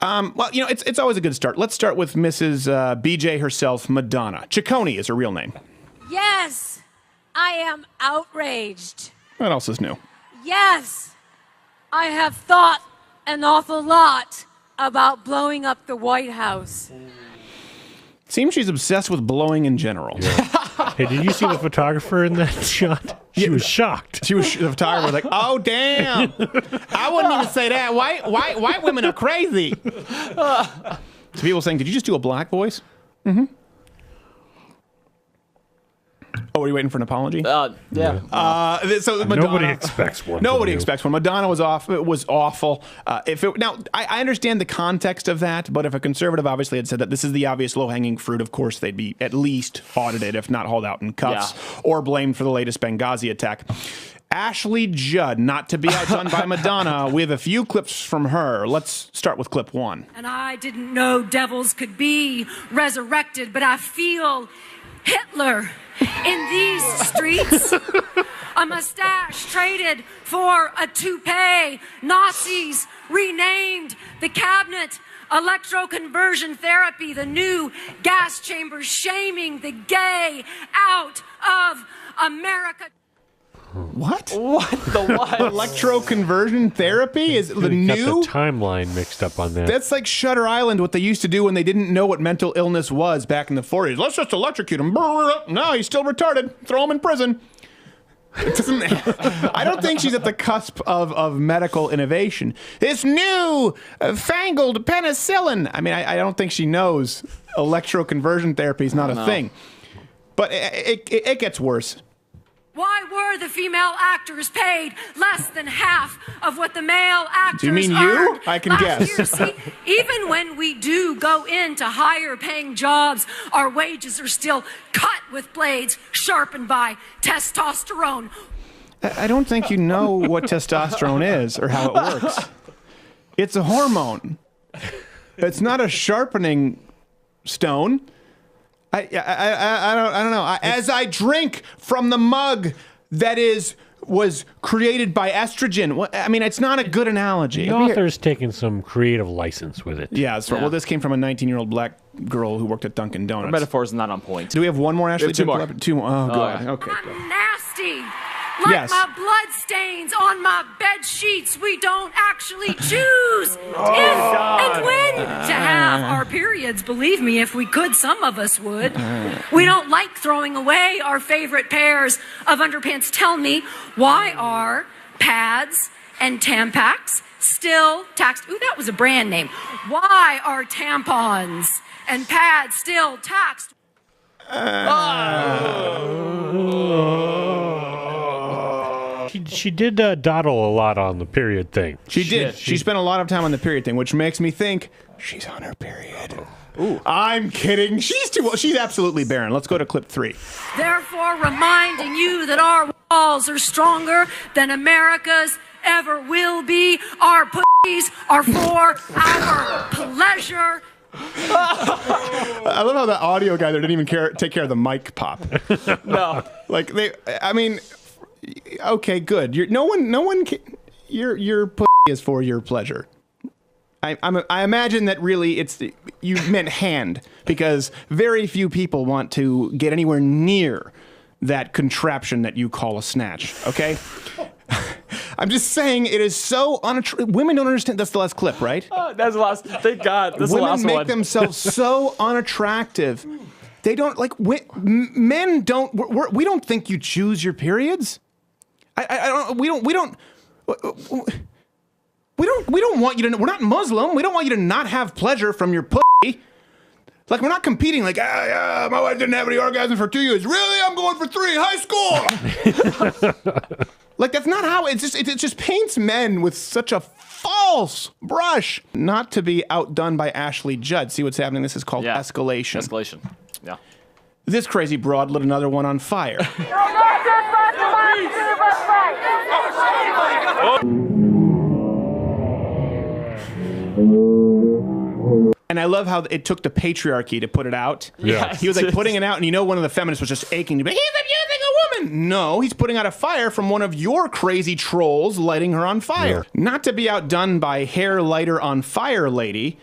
Well, you know, it's always a good start. Let's start with Mrs. BJ herself, Madonna. Ciccone is her real name. Yes, I am outraged. What else is new? Yes, I have thought an awful lot about blowing up the White House. Seems she's obsessed with blowing in general. Yeah. Hey, did you see the photographer in that shot? She was shocked. The photographer was like, "Oh damn! I wouldn't even say that. White women are crazy." So people saying, "Did you just do a black voice?" Mm-hmm. Oh, are you waiting for an apology? Yeah. So Madonna, nobody expects one. Nobody expects one. Madonna was off. It was awful. Now, I understand the context of that, but if a conservative obviously had said that this is the obvious low-hanging fruit, of course they'd be at least audited, if not hauled out in cuffs, or blamed for the latest Benghazi attack. Ashley Judd, not to be outdone by Madonna. We have a few clips from her. Let's start with clip 1. And I didn't know devils could be resurrected, but I feel Hitler in these streets. A mustache traded for a toupee. Nazis renamed the cabinet. Electroconversion therapy, the new gas chambers shaming the gay out of America. What? What the what? Electroconversion therapy is the new? Got the timeline mixed up on that. That's like Shutter Island, what they used to do when they didn't know what mental illness was back in the 40s. Let's just electrocute him. No, he's still retarded. Throw him in prison. It doesn't. I don't think she's at the cusp of medical innovation. This new fangled penicillin. I mean, I don't think she knows electroconversion therapy is not a thing. But it gets worse. Why were the female actors paid less than half of what the male actors Do you mean you? earned I can last guess. year? See, even when we do go into higher paying jobs, our wages are still cut with blades sharpened by testosterone. I don't think you know what testosterone is or how it works. It's a hormone. It's not a sharpening stone. I don't know. As I drink from the mug that was created by estrogen. I mean, it's not a good analogy. The author's taken some creative license with it. Yeah, well, this came from a 19-year-old black girl who worked at Dunkin' Donuts. The metaphor is not on point. Do we have one more, Ashley? Two more. Two more. Oh, God. yeah. Okay. I'm nasty. Like my blood stains on my bed sheets, we don't actually choose if and when to have our periods. Believe me, if we could, some of us would. We don't like throwing away our favorite pairs of underpants. Tell me, why are pads and Tampax still taxed? Ooh, that was a brand name. Why are tampons and pads still taxed? She did dawdle a lot on the period thing. She did. She spent a lot of time on the period thing, which makes me think she's on her period. Ooh. I'm kidding. She's absolutely barren. Let's go to clip 3. Therefore, reminding you that our walls are stronger than America's ever will be. Our pussies are for our pleasure. I love how the audio guy there didn't even take care of the mic pop. No. Like I mean, okay, good. Your pussy is for your pleasure. I imagine that really you meant hand, because very few people want to get anywhere near that contraption that you call a snatch. Okay. I'm just saying it is so unattractive. Women don't understand. That's the last clip, right? That's the last. Thank God. That's the last one. Women make themselves so unattractive. They don't like men. Don't we don't think you choose your periods? We don't want you to. We're not Muslim. We don't want you to not have pleasure from your pussy. Like, we're not competing. Like, my wife didn't have any orgasm for 2 years. Really? I'm going for 3. High school. Like, that's not how it just paints men with such a false brush. Not to be outdone by Ashley Judd. See what's happening? This is called escalation. Escalation. Yeah. This crazy broad lit another one on fire. And I love how it took the patriarchy to put it out. Yeah. He was like putting it out, and one of the feminists was just aching to be, he's abusing a woman? No, he's putting out a fire from one of your crazy trolls lighting her on fire. Yeah. Not to be outdone by hair lighter on fire lady.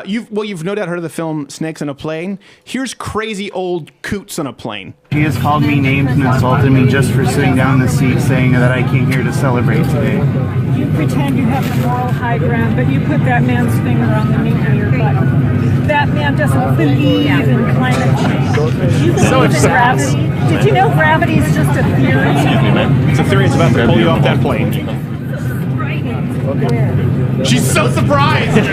You've no doubt heard of the film Snakes on a Plane. Here's crazy old coots on a plane. He has called me names and insulted me just for sitting down in the seat saying that I came here to celebrate today. You pretend you have the moral high ground, but you put that man's finger on the meat in your butt. That man doesn't believe in climate change. You believe in gravity. Did you know gravity is just a theory? Excuse me, ma'am. It's a theory. It's about to pull you off that plane. She's so surprised! We're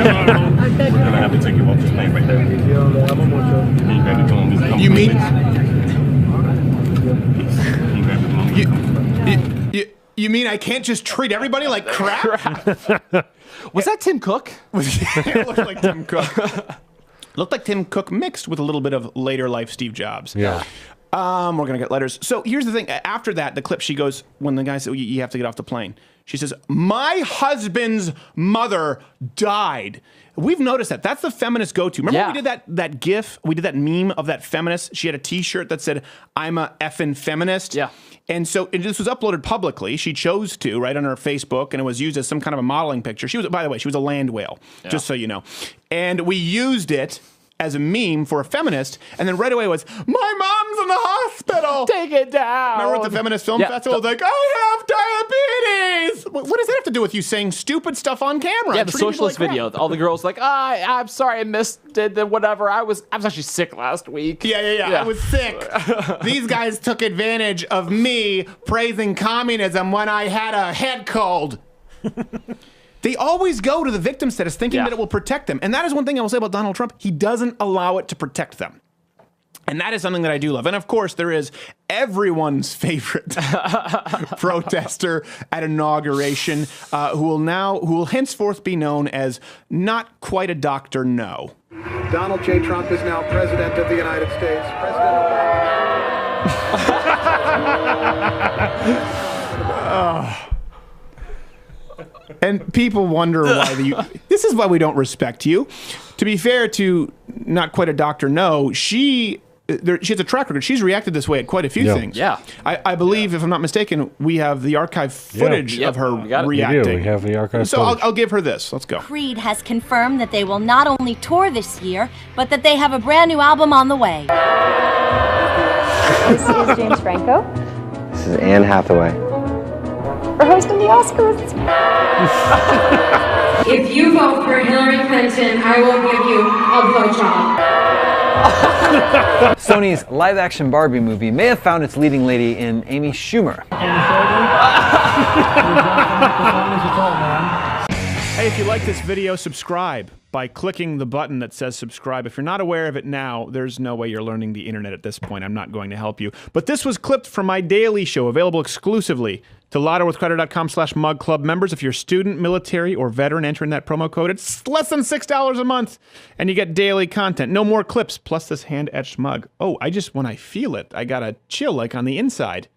gonna have to take you off this plane right now. You mean... You mean I can't just treat everybody like crap? Was that Tim Cook? It looked like Tim Cook. Looked like Tim Cook mixed with a little bit of later life Steve Jobs. Yeah. We're going to get letters. So here's the thing. After that, the clip, she goes, when the guy said, you have to get off the plane. She says, my husband's mother died. We've noticed that. That's the feminist go-to. Remember we did that GIF? We did that meme of that feminist. She had a T-shirt that said, I'm a effing feminist. Yeah. And so this was uploaded publicly. She chose to, right, on her Facebook, and it was used as some kind of a modeling picture. She was, by the way, she was a land whale, just so you know. And we used it as a meme for a feminist, and then right away was, my mom's in the hospital! Take it down! Remember at the Feminist Film Festival? Like, I have diabetes! What does that have to do with you saying stupid stuff on camera? Yeah, the socialist video. All the girls like, I'm sorry I missed it, whatever. I was actually sick last week. Yeah. I was sick. These guys took advantage of me praising communism when I had a head cold. They always go to the victim status thinking that it will protect them. And that is one thing I will say about Donald Trump. He doesn't allow it to protect them. And that is something that I do love. And of course, there is everyone's favorite protester at inauguration who will henceforth be known as not quite a Dr. No. Donald J. Trump is now President of the United States. And people wonder why this is why we don't respect you. To be fair to not quite a Dr. No, she has a track record. She's reacted this way at quite a few things. Yeah. I believe, if I'm not mistaken, we have the archive footage of her reacting. We have the archive so footage. I'll give her this. Let's go. Creed has confirmed that they will not only tour this year, but that they have a brand new album on the way. This is James Franco. This is Anne Hathaway. We're hosting the Oscars. If you vote for Hillary Clinton, I will give you a blowjob. Sony's live-action Barbie movie may have found its leading lady in Amy Schumer. Hey, if you like this video, subscribe by clicking the button that says subscribe. If you're not aware of it now, there's no way you're learning the internet at this point. I'm not going to help you. But this was clipped from my daily show, available exclusively to louderwithcrowder.com/mugclub members. If you're student, military, or veteran, enter in that promo code. It's less than $6 a month, and you get daily content. No more clips, plus this hand-etched mug. Oh, when I feel it, I got a chill like on the inside.